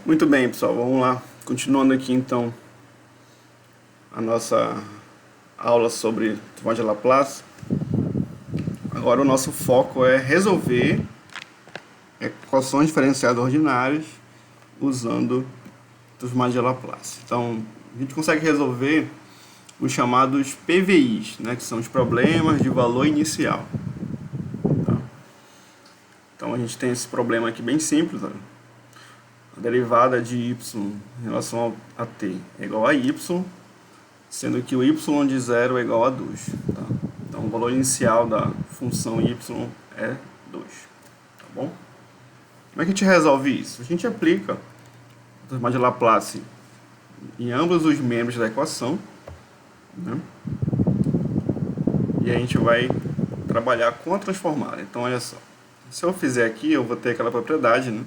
Muito bem, pessoal, vamos lá. Continuando aqui então a nossa aula sobre transformadas de Laplace. Agora o nosso foco é resolver equações diferenciadas ordinárias usando transformadas de Laplace. Então, a gente consegue resolver os chamados PVIs, né, que são os problemas de valor inicial. Tá? Então, a gente tem esse problema aqui bem simples, olha. A derivada de y em relação a t é igual a y, sendo que o y de 0 é igual a 2. Tá? Então, o valor inicial da função y é 2. Tá bom? Como é que a gente resolve isso? A gente aplica a transformada de Laplace em ambos os membros da equação, né? E a gente vai trabalhar com a transformada. Então, olha só. Se eu fizer aqui, eu vou ter aquela propriedade, né?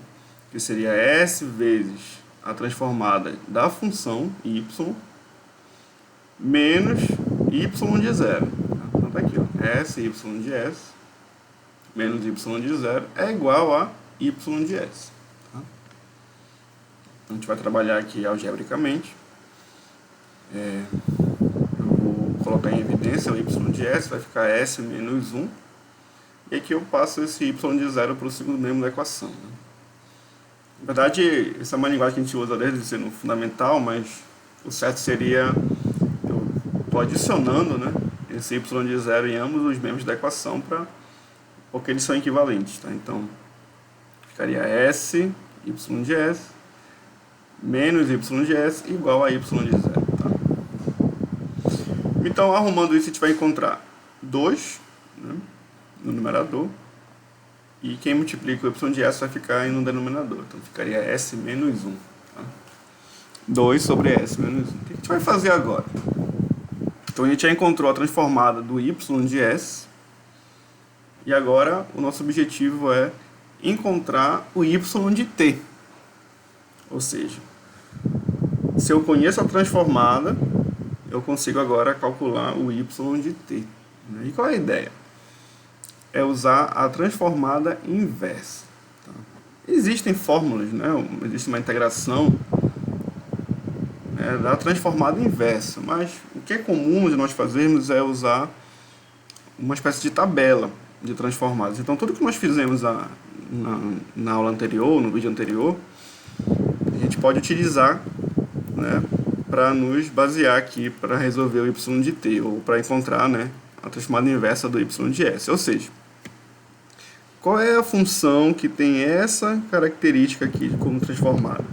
Que seria S vezes a transformada da função y menos y de 0. Então tá aqui, ó. S y de s menos y de 0 é igual a y de s. Tá? Então a gente vai trabalhar aqui algebricamente. Eu vou colocar em evidência o y de s, vai ficar s menos 1. E aqui eu passo esse y de 0 para o segundo membro da equação, né? Na verdade, essa é uma linguagem que a gente usa desde o ensino fundamental, mas o certo seria, eu estou adicionando, né, esse y de 0 em ambos os membros da equação, porque eles são equivalentes. Tá? Então, ficaria S, y de s, menos y de s, igual a y de 0. Tá? Então, arrumando isso, a gente vai encontrar 2, né, no numerador. E quem multiplica o y de s vai ficar no denominador. Então ficaria s menos 1. Tá? 2 sobre s menos 1. O que a gente vai fazer agora? Então a gente já encontrou a transformada do y de s. E agora o nosso objetivo é encontrar o y de t. Ou seja, se eu conheço a transformada, eu consigo agora calcular o y de t. E qual é a ideia? É usar a transformada inversa. Tá? Existem fórmulas, né? Existe uma integração, né, da transformada inversa, mas o que é comum de nós fazermos é usar uma espécie de tabela de transformadas. Então, tudo que nós fizemos na aula anterior, no vídeo anterior, a gente pode utilizar, né, para nos basear aqui para resolver o y de t, ou para encontrar, né, a transformada inversa do y de s. Ou seja, qual é a função que tem essa característica aqui como transformada?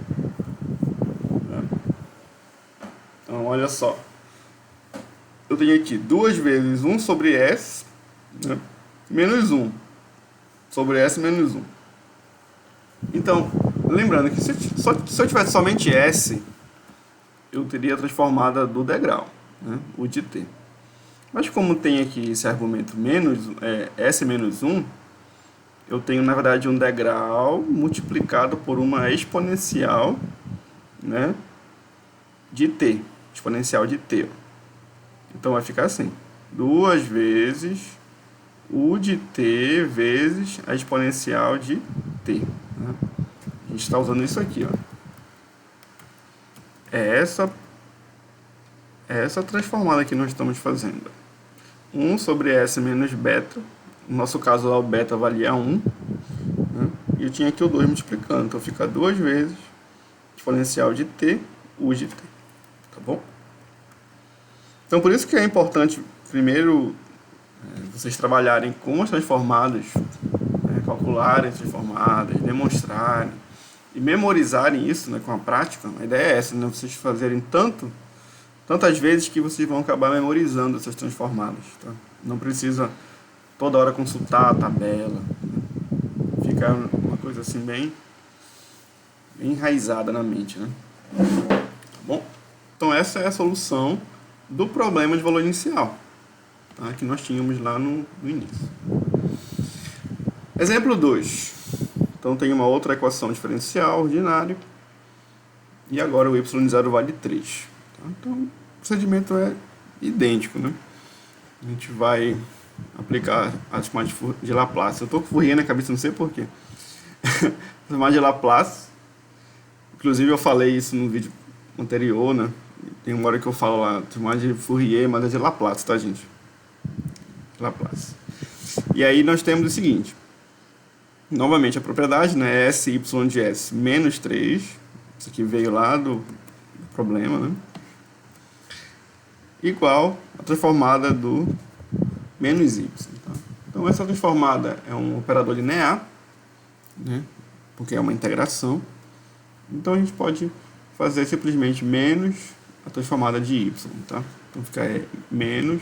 Então, olha só. Eu tenho aqui 2 vezes 1 sobre s, né, menos 1 sobre s menos 1. Então, lembrando que se eu tivesse somente s, eu teria a transformada do degrau, né, o de t. Mas como tem aqui esse argumento s menos 1, eu tenho, na verdade, um degrau multiplicado por uma exponencial, né, de t. Exponencial de t. Então vai ficar assim. 2 vezes u de t vezes a exponencial de t. Né? A gente está usando isso aqui, ó. É essa transformada que nós estamos fazendo. 1 sobre s menos beta. No nosso caso lá o beta valia 1, né? E eu tinha aqui o 2 multiplicando. Então fica 2 vezes exponencial de t, u de t. Tá bom? Então por isso que é importante, primeiro, vocês trabalharem com as transformadas, né? Calcularem as transformadas, demonstrarem e memorizarem isso, né? Com a prática. A ideia é essa, né? Vocês fazerem tantas vezes que vocês vão acabar memorizando essas transformadas. Tá? Não precisa toda hora consultar a tabela, né? Fica uma coisa assim bem enraizada na mente, né? Tá bom? Então essa é a solução do problema de valor inicial, tá? Que nós tínhamos lá no início. Exemplo 2. Então tem uma outra equação diferencial ordinária e agora o y de 0 vale 3. Tá? Então o procedimento é idêntico, né? A gente vai aplicar a transformada de Laplace. Eu estou com Fourier na cabeça, não sei porquê. Transformada de Laplace. Inclusive eu falei isso no vídeo anterior, né? Tem uma hora que eu falo lá, mais de Fourier, mas é de Laplace, tá, gente? Laplace. E aí nós temos o seguinte. Novamente a propriedade, né? S, Y de S menos 3. Isso aqui veio lá do problema, né? Igual a transformada do menos Y. Tá? Então essa transformada é um operador linear, né? Porque é uma integração. Então a gente pode fazer simplesmente menos a transformada de Y. Tá? Então fica menos...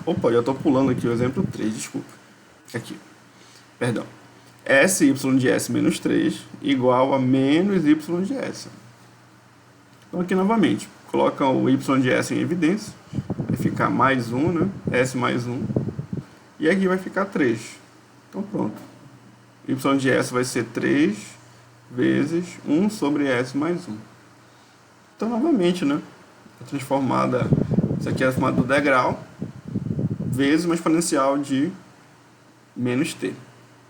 Opa, eu estou pulando aqui o exemplo 3, desculpa. Aqui, perdão. S, Y de S menos 3 igual a menos Y de S. Então aqui novamente, coloca o Y de S em evidência, vai ficar mais 1, né? S mais 1, e aqui vai ficar 3. Então pronto. Y de S vai ser 3 vezes 1 sobre S mais 1. Então novamente, né? A transformada, isso aqui é a transformada do degrau, vezes uma exponencial de menos t.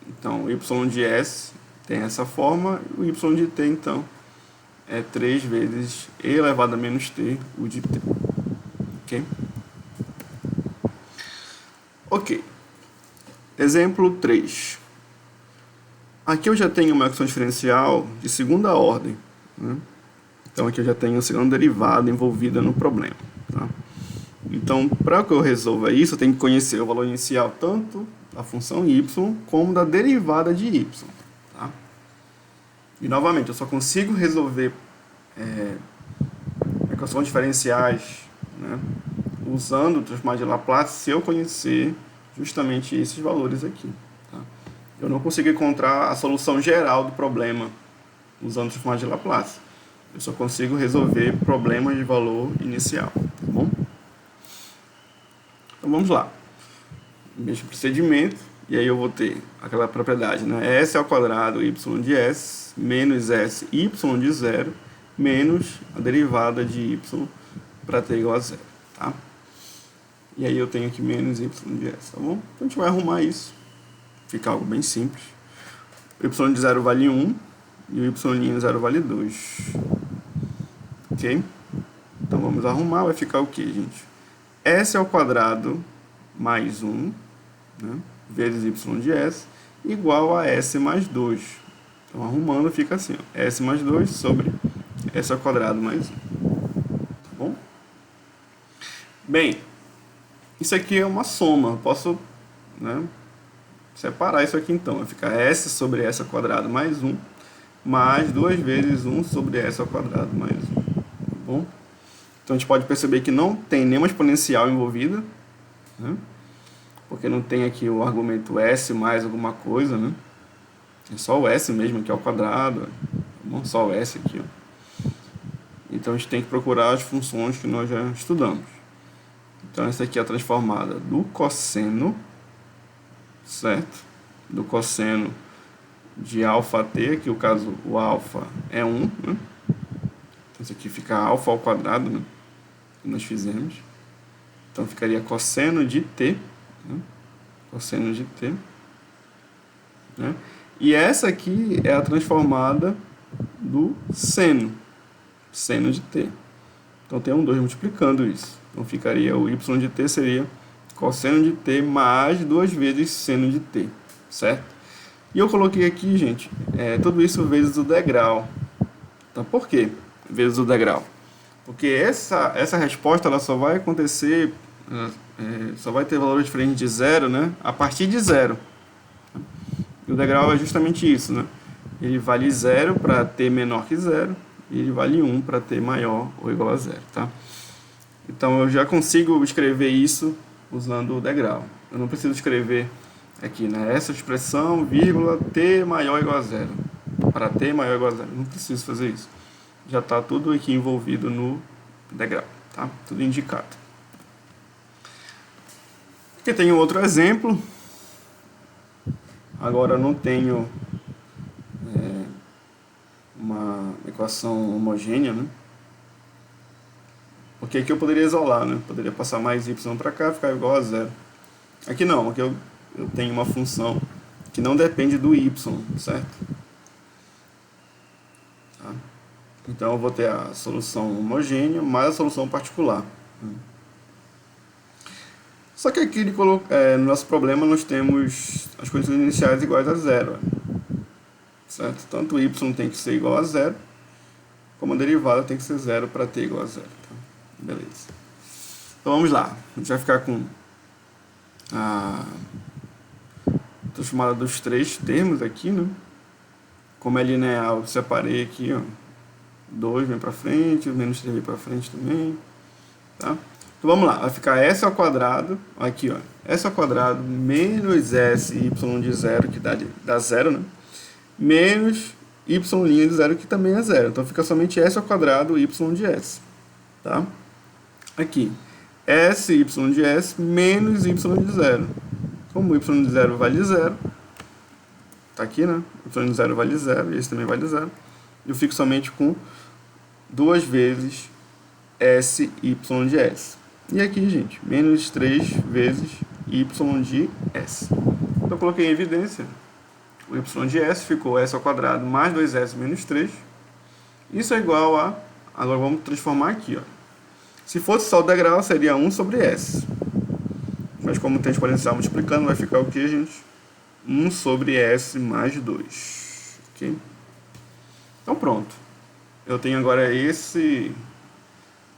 Então, o y de s tem essa forma, o y de t, então, é 3 vezes e elevado a menos t, o de t. Ok? Ok. Exemplo 3. Aqui eu já tenho uma equação diferencial de segunda ordem, né? Então, aqui eu já tenho a segunda derivada envolvida no problema. Tá? Então, para que eu resolva isso, eu tenho que conhecer o valor inicial tanto da função y como da derivada de y. Tá? E, novamente, eu só consigo resolver equações diferenciais, né, usando o transformado de Laplace se eu conhecer justamente esses valores aqui. Tá? Eu não consigo encontrar a solução geral do problema usando o transformado de Laplace. Eu só consigo resolver problemas de valor inicial. Tá bom? Então vamos lá. Mesmo procedimento, e aí eu vou ter aquela propriedade, né? S ao quadrado y de s menos s y de 0 menos a derivada de y para t igual a 0. Tá? E aí eu tenho aqui menos y de s, tá bom? Então a gente vai arrumar isso. Fica algo bem simples. O y de 0 vale 1 e o y de 0 vale 2. Ok? Então vamos arrumar, vai ficar o que, gente? S ao quadrado mais 1, né, vezes y de s, igual a s mais 2. Então, arrumando, fica assim, ó, s mais 2 sobre s ao quadrado mais 1. Tá bom? Bem, isso aqui é uma soma. Eu posso, né, separar isso aqui, então. Vai ficar s sobre s ao quadrado mais 1, mais 2 vezes 1 sobre s ao quadrado mais 1. Tá bom? Então, a gente pode perceber que não tem nenhuma exponencial envolvida, né? Porque não tem aqui o argumento s mais alguma coisa, né? É só o s mesmo aqui ao quadrado, tá bom? Só o s aqui, ó. Então a gente tem que procurar as funções que nós já estudamos. Então essa aqui é a transformada do cosseno, certo? Do cosseno de alfa t, aqui o caso o alfa é 1, né? Então isso aqui fica alfa ao quadrado, né? Que nós fizemos. Então ficaria cosseno de t, né? Cosseno de t, né? E essa aqui é a transformada do seno, seno de t. Então tem um 2 multiplicando isso. Então ficaria o y de t seria cosseno de t mais 2 vezes seno de t, certo? E eu coloquei aqui, gente, tudo isso vezes o degrau. Então por quê vezes o degrau? Porque essa resposta ela só vai acontecer, só vai ter valores diferentes de zero, né, a partir de zero. E o degrau é justamente isso, né? Ele vale 0 para t menor que 0 e ele vale 1 para t maior ou igual a 0, tá? Então eu já consigo escrever isso usando o degrau. Eu não preciso escrever aqui, né, essa expressão, vírgula, t maior ou igual a 0. Para t maior ou igual a 0. Não preciso fazer isso. Já está tudo aqui envolvido no degrau, tá? Tudo indicado. Aqui tem outro exemplo. Agora eu não tenho uma equação homogênea, né? Porque aqui eu poderia isolar, né? Poderia passar mais y para cá, ficar igual a 0. Aqui não, aqui eu tenho uma função que não depende do y, certo? Tá? Então eu vou ter a solução homogênea mais a solução particular. Só que aqui no nosso problema nós temos as condições iniciais iguais a zero. Certo? Tanto y tem que ser igual a zero, como a derivada tem que ser zero para t igual a zero. Tá? Beleza. Então vamos lá. A gente vai ficar com a transformada dos três termos aqui, né? Como é linear, eu separei aqui, ó. 2 vem para frente, menos 3 vem para frente também. Tá? Então vamos lá, vai ficar s ao quadrado, aqui ó, s ao quadrado menos s y de zero, que dá zero, né? Menos y' de zero, que também é zero. Então fica somente s ao quadrado y de s. Tá? Aqui, s y de s menos y de zero. Como y de zero vale zero, tá aqui, né? Y de zero vale zero, e esse também vale zero. Eu fico somente com 2 vezes s y de s. E aqui, gente, menos 3 vezes y de s. Então eu coloquei em evidência. O y de s ficou s ao quadrado mais 2s menos 3. Isso é igual a... Agora vamos transformar aqui, ó. Se fosse só o degrau, seria 1 sobre s. Mas como tem exponencial multiplicando, vai ficar o que, gente? 1 sobre s mais 2. Ok? Então pronto. Eu tenho agora essa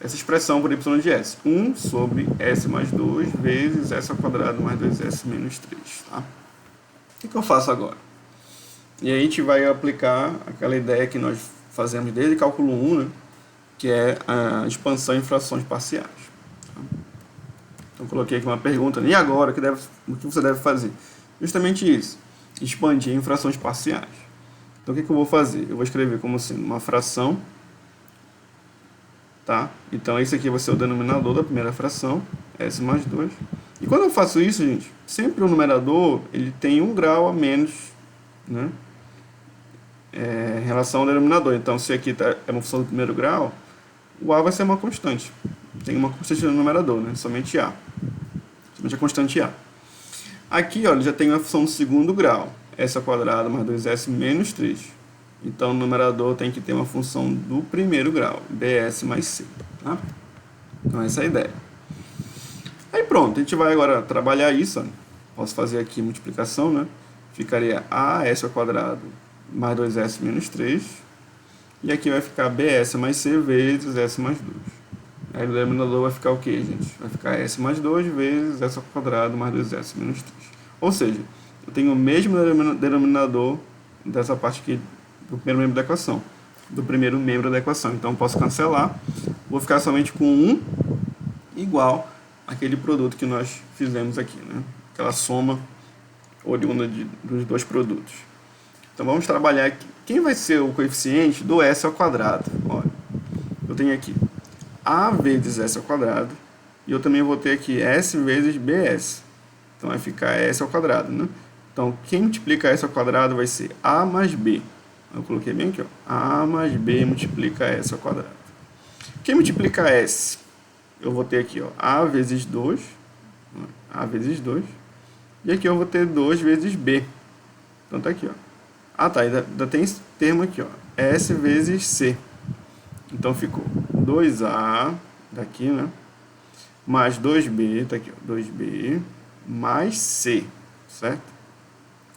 expressão por y de s. 1 sobre s mais 2 vezes s ao quadrado mais 2s menos 3. Tá? O que eu faço agora? E aí a gente vai aplicar aquela ideia que nós fazemos desde cálculo 1, né? Que é a expansão em frações parciais. Tá? Então coloquei aqui uma pergunta. E agora, o que você deve fazer? Justamente isso. Expandir em frações parciais. Então o que eu vou fazer? Eu vou escrever como sendo uma fração. Tá? Então esse aqui vai ser o denominador da primeira fração, s mais 2. E quando eu faço isso, gente, sempre o numerador ele tem 1 grau a menos, né? Em relação ao denominador. Então se aqui é uma função do primeiro grau, o a vai ser uma constante. Tem uma constante no numerador, né? Somente a. Somente a constante a. Aqui, ó, ele já tem uma função do segundo grau, s ao quadrado mais 2s menos 3. Então o numerador tem que ter uma função do primeiro grau, bs mais c. Tá? Então essa é a ideia. Aí pronto, a gente vai agora trabalhar isso. Ó. Posso fazer aqui multiplicação, né? Ficaria as ao quadrado mais 2s menos 3. E aqui vai ficar bs mais c vezes s mais 2. Aí o denominador vai ficar o que, gente? Vai ficar s mais 2 vezes s ao quadrado mais 2s menos 3. Ou seja, eu tenho o mesmo denominador dessa parte aqui do primeiro membro da equação. Então eu posso cancelar. Vou ficar somente com 1 igual àquele produto que nós fizemos aqui, né? Aquela soma oriunda dos dois produtos. Então vamos trabalhar aqui. Quem vai ser o coeficiente do s ao quadrado? Olha, eu tenho aqui a vezes s ao quadrado. E eu também vou ter aqui s vezes bs. Então vai ficar s ao quadrado, né? Então quem multiplica s ao quadrado vai ser a mais b. Eu coloquei bem aqui, ó. A mais b multiplica s ao quadrado. Quem multiplica s? Eu vou ter aqui, ó, a vezes 2. A vezes 2. E aqui eu vou ter 2 vezes b. Então tá aqui, ó. Ah, tá. Ainda tem esse termo aqui, ó. S vezes c. Então ficou 2a daqui, né? Mais 2b, tá aqui, ó. 2b mais c, certo?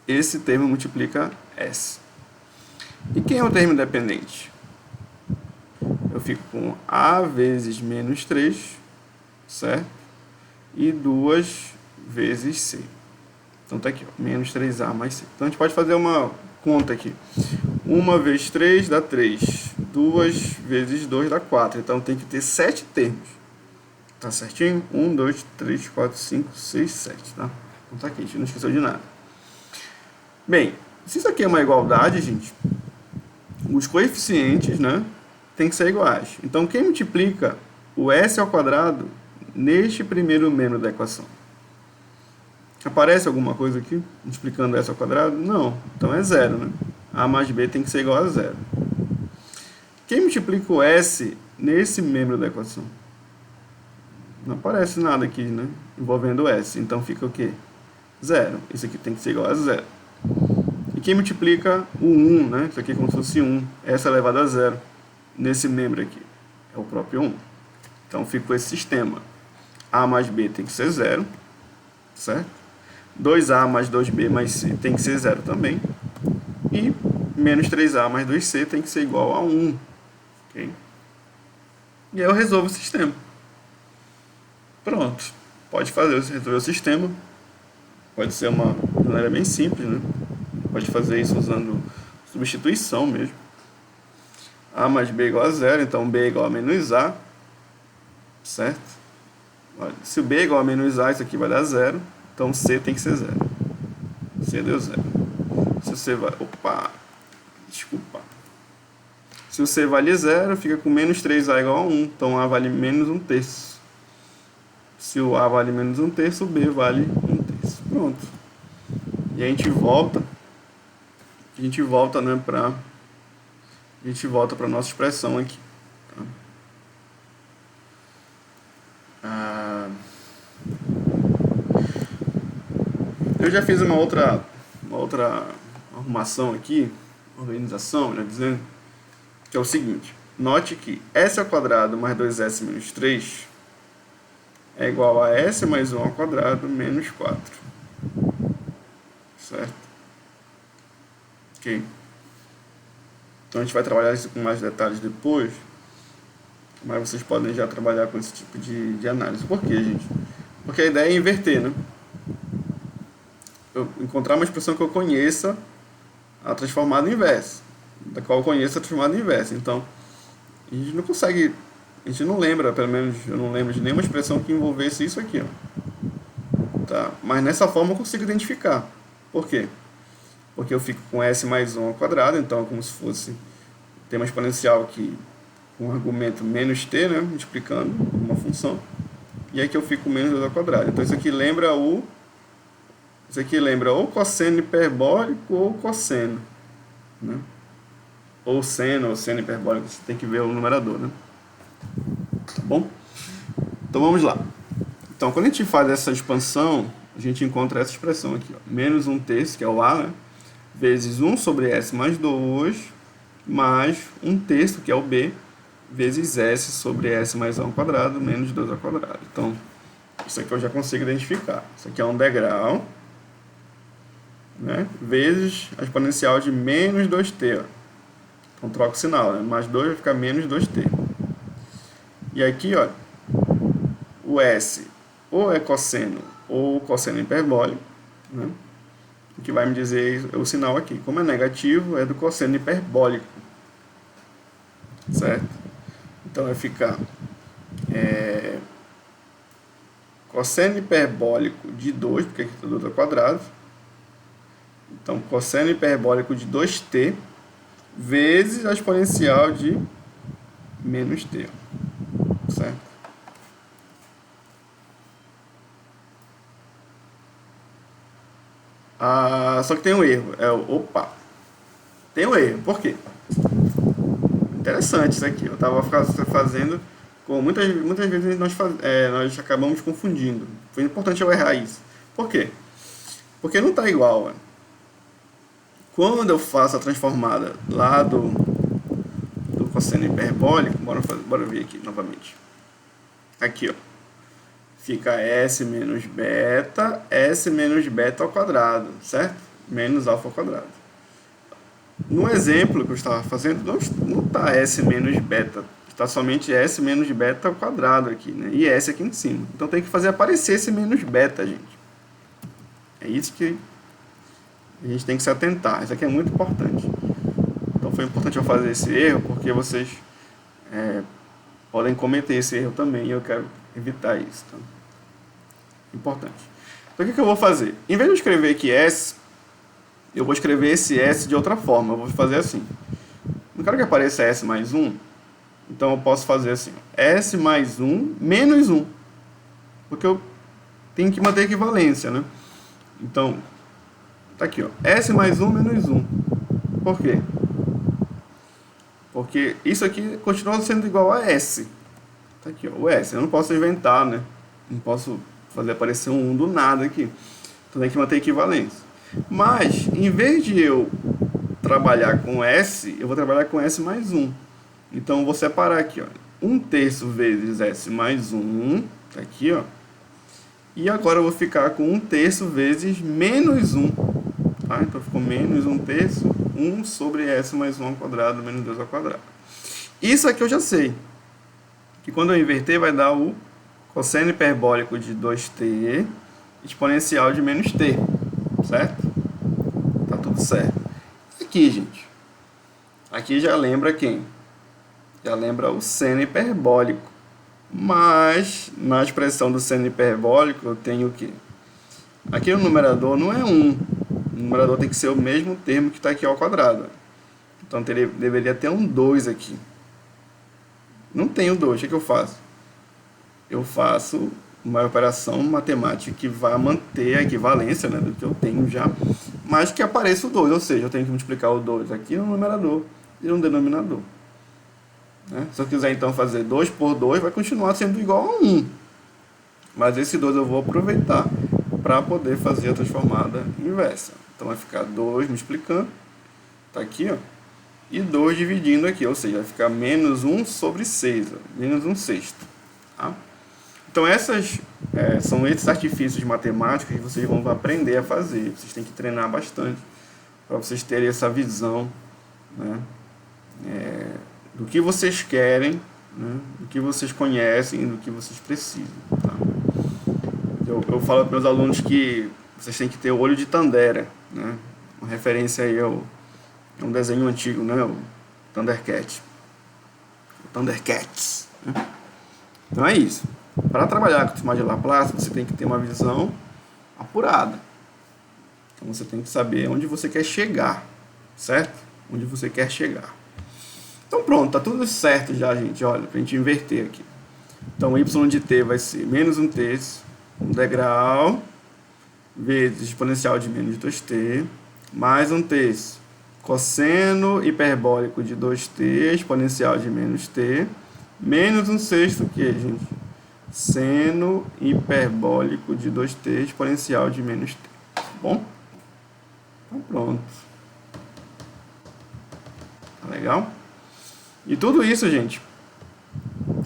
Esse termo multiplica s. E quem é o termo independente? Eu fico com a vezes menos 3, certo? E 2 vezes c. Então tá aqui, ó, menos 3a mais c. Então a gente pode fazer uma conta aqui. 1 vezes 3 dá 3. 2 vezes 2 dá 4. Então tem que ter 7 termos. Tá certinho? 1, 2, 3, 4, 5, 6, 7. Tá? Então tá aqui, a gente não esqueceu de nada. Bem, se isso aqui é uma igualdade, gente, os coeficientes, né, tem que ser iguais. Então quem multiplica o s ao quadrado neste primeiro membro da equação? Aparece alguma coisa aqui multiplicando s ao quadrado? Não. Então é zero, né? A mais b tem que ser igual a zero. Quem multiplica o s nesse membro da equação? Não aparece nada aqui, né? Envolvendo o s. Então fica o quê? Zero. Isso aqui tem que ser igual a zero. E quem multiplica o 1, né? Isso aqui é como se fosse 1. S elevado a zero. nesse membro aqui? É o próprio 1. Então ficou esse sistema. A mais B tem que ser 0, certo? 2A mais 2B mais C tem que ser 0 também. E menos 3A mais 2C tem que ser igual a 1. Okay? E aí eu resolvo o sistema. Pronto. Pode resolver o sistema. Pode ser uma maneira bem simples, né? Pode fazer isso usando substituição mesmo. A mais B igual a 0, então B igual a menos A. Certo? Olha, se o B é igual a menos A, isso aqui vai dar 0. Então C tem que ser 0. C deu 0. Se o C vai... Opa! Desculpa. Se o C vale 0, fica com menos 3A igual a 1. Então A vale menos 1/3. Se o A vale menos 1/3, o B vale 1/3. Pronto. E a gente volta. Né, para a nossa expressão aqui. Tá? Eu já fiz uma outra arrumação aqui, organização, né, dizendo que é o seguinte: note que s ao quadrado mais 2s menos 3 é igual a s mais 1 ao quadrado menos 4. Certo? Ok? Então a gente vai trabalhar isso com mais detalhes depois, mas vocês podem já trabalhar com esse tipo de análise. Por quê, gente? Porque a ideia é inverter, né? Eu encontrar uma expressão que eu conheça a transformada inversa, da qual eu conheço a transformada inversa. Então, a gente não consegue, a gente não lembra, pelo menos eu não lembro de nenhuma expressão que envolvesse isso aqui, ó. Tá? Mas nessa forma eu consigo identificar. Por quê? Porque eu fico com s mais 1 ao quadrado, então é como se fosse ter uma exponencial aqui com um argumento menos t, né, multiplicando uma função, e aqui eu fico com menos 2 ao quadrado. Então isso aqui lembra ou cosseno hiperbólico ou cosseno, né? Ou seno hiperbólico, você tem que ver o numerador, né? Tá bom? Então vamos lá. Então quando a gente faz essa expansão, a gente encontra essa expressão aqui, ó, menos 1/3, que é o A, né? Vezes 1 sobre S mais 2, mais 1/3, que é o B, vezes S sobre S mais A ao quadrado, menos 2 ao quadrado. Então, isso aqui eu já consigo identificar. Isso aqui é um degrau, né? Vezes a exponencial de menos 2t. Ó. Então, troca o sinal, né? Mais 2 vai ficar menos 2t. E aqui, ó, o S ou é cosseno ou cosseno hiperbólico, né? O que vai me dizer o sinal aqui. Como é negativo, é do cosseno hiperbólico. Certo? Então vai ficar cosseno hiperbólico de 2, porque aqui está 2 ao quadrado. Então, cosseno hiperbólico de 2t vezes a exponencial de menos t. Certo? Só que tem um erro. Tem um erro. Por quê? Interessante isso aqui. Eu estava fazendo com muitas vezes nós acabamos confundindo. Foi importante eu errar isso. Por quê? Porque não está igual. Mano. Quando eu faço a transformada lá do cosseno hiperbólico, bora ver aqui novamente. Aqui, ó. Fica S menos beta ao quadrado, certo? Menos alfa ao quadrado. No exemplo que eu estava fazendo, não está S menos beta, está somente S menos beta ao quadrado aqui, né? E S aqui em cima. Então tem que fazer aparecer esse menos beta, gente. É isso que a gente tem que se atentar. Isso aqui é muito importante. Então foi importante eu fazer esse erro, porque vocês podem cometer esse erro também, e eu quero evitar isso. Tá? Importante. Então o que eu vou fazer? Em vez de eu escrever aqui S, eu vou escrever esse S de outra forma. Eu vou fazer assim. Não quero que apareça S mais 1, então eu posso fazer assim. S mais 1 menos 1. Porque eu tenho que manter a equivalência, né? Então, tá aqui, ó. S mais 1 menos 1. Por quê? Porque isso aqui continua sendo igual a S. Tá aqui, ó, o S. Eu não posso inventar, né? Não posso fazer aparecer um 1 do nada aqui. Então tem que manter a equivalência. Mas, em vez de eu trabalhar com S, eu vou trabalhar com S mais 1. Então, vou separar aqui, ó. 1/3 vezes S mais 1, tá aqui, ó. E agora eu vou ficar com 1/3 vezes menos 1, tá? Então, ficou menos 1/3, 1 sobre S mais 1 ao quadrado, menos 2 ao quadrado. Isso aqui eu já sei, que quando eu inverter vai dar o cosseno hiperbólico de 2t exponencial de menos t, certo? Tá tudo certo. Aqui, gente, aqui já lembra quem? Já lembra o seno hiperbólico. Mas, na expressão do seno hiperbólico, eu tenho o quê? Aqui no numerador não é 1. O numerador tem que ser o mesmo termo que está aqui ao quadrado. Então, deveria ter um 2 aqui. Não tem o 2. O que eu faço? Eu faço uma operação matemática que vai manter a equivalência, né, do que eu tenho já, mas que apareça o 2. Ou seja, eu tenho que multiplicar o 2 aqui no numerador e no denominador. Se eu quiser então fazer 2 por 2, vai continuar sendo igual a 1. Mas esse 2 eu vou aproveitar para poder fazer a transformada inversa. Então vai ficar 2 multiplicando, tá aqui, ó, e 2 dividindo aqui, ou seja, vai ficar menos 1 sobre 6, ó, menos 1/6. Tá? Então são esses artifícios matemáticos que vocês vão aprender a fazer. Vocês têm que treinar bastante para vocês terem essa visão, né, do que vocês querem, né, do que vocês conhecem, do que vocês precisam. Tá? Eu falo para meus alunos que vocês têm que ter o olho de Tandera, né? Uma referência aí a um desenho antigo, né? O Thundercat. O Thundercats. Né? Então é isso. Para trabalhar com o sistema de Laplace, você tem que ter uma visão apurada. Então você tem que saber onde você quer chegar, certo? Onde você quer chegar. Então pronto, tá tudo certo já, gente. Olha, pra gente inverter aqui. Então y de t vai ser menos 1/3, um degrau, vezes exponencial de menos 2t, mais 1/3, cosseno hiperbólico de 2t, exponencial de menos t, menos 1/6 o que, gente? Seno hiperbólico de 2t, exponencial de menos t. Tá bom? Então pronto. Tá legal? E tudo isso, gente,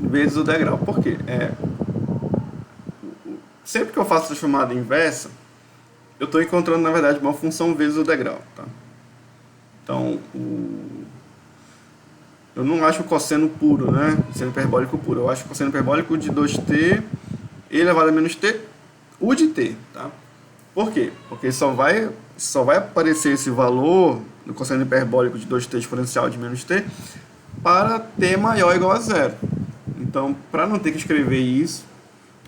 vezes o degrau. Por quê? Sempre que eu faço transformada inversa, eu estou encontrando, na verdade, uma função vezes o degrau. Tá? Então, eu não acho o cosseno puro, né? Cosseno hiperbólico puro. Eu acho o cosseno hiperbólico de 2t elevado a menos t, u de t. Tá? Por quê? Porque só vai aparecer esse valor do cosseno hiperbólico de 2t exponencial de menos t para t maior ou igual a zero. Então, para não ter que escrever isso,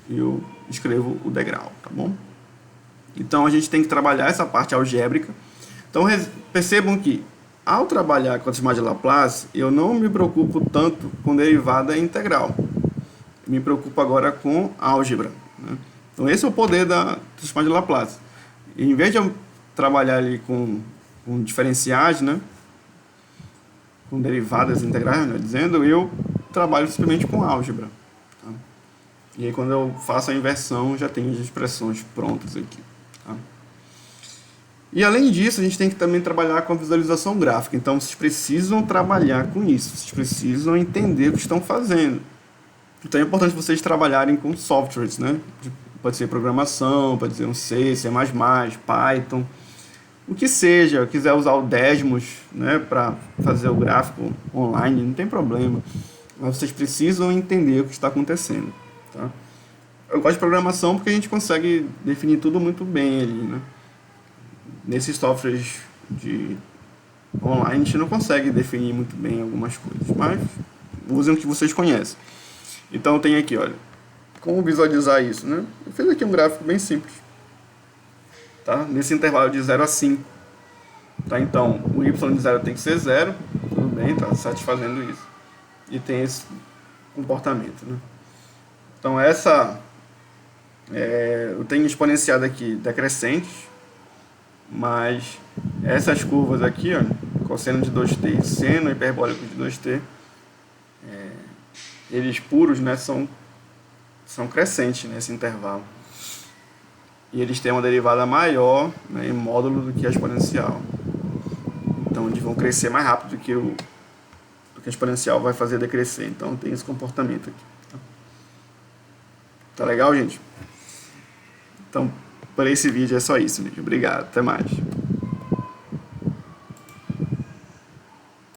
eu escrevo o degrau, tá bom? Então, a gente tem que trabalhar essa parte algébrica. Então, percebam que, ao trabalhar com a sistema de Laplace, eu não me preocupo tanto com derivada integral. Eu me preocupo agora com álgebra. Né? Então, esse é o poder do sistema de Laplace. E, em vez de eu trabalhar ali com diferenciais, né? Com derivadas integrais, né? Dizendo, eu trabalho simplesmente com álgebra. Tá? E aí, quando eu faço a inversão, já tenho as expressões prontas aqui. Tá? E além disso, a gente tem que também trabalhar com a visualização gráfica. Então, vocês precisam trabalhar com isso. Vocês precisam entender o que estão fazendo. Então, é importante vocês trabalharem com softwares, né? Pode ser programação, pode ser um C, C++, Python, o que seja. Quiser usar o Desmos, né, para fazer o gráfico online, não tem problema. Mas vocês precisam entender o que está acontecendo. Tá? Eu gosto de programação porque a gente consegue definir tudo muito bem ali, né? Nesses softwares online a gente não consegue definir muito bem algumas coisas, mas usem o que vocês conhecem. Então tem aqui, olha, como visualizar isso, né? Eu fiz aqui um gráfico bem simples, tá? Nesse intervalo de 0 a 5. Tá? Então, o y de 0 tem que ser 0, tudo bem, tá satisfazendo isso. E tem esse comportamento, né? Então eu tenho exponenciado aqui decrescentes, mas essas curvas aqui, ó, cosseno de 2t e seno hiperbólico de 2t, eles puros, né, são crescentes nesse intervalo. E eles têm uma derivada maior, né, em módulo do que a exponencial. Então eles vão crescer mais rápido do que porque a exponencial vai fazer decrescer. Então tem esse comportamento aqui. Tá legal, gente? Então, por esse vídeo é só isso, gente. Obrigado, até mais.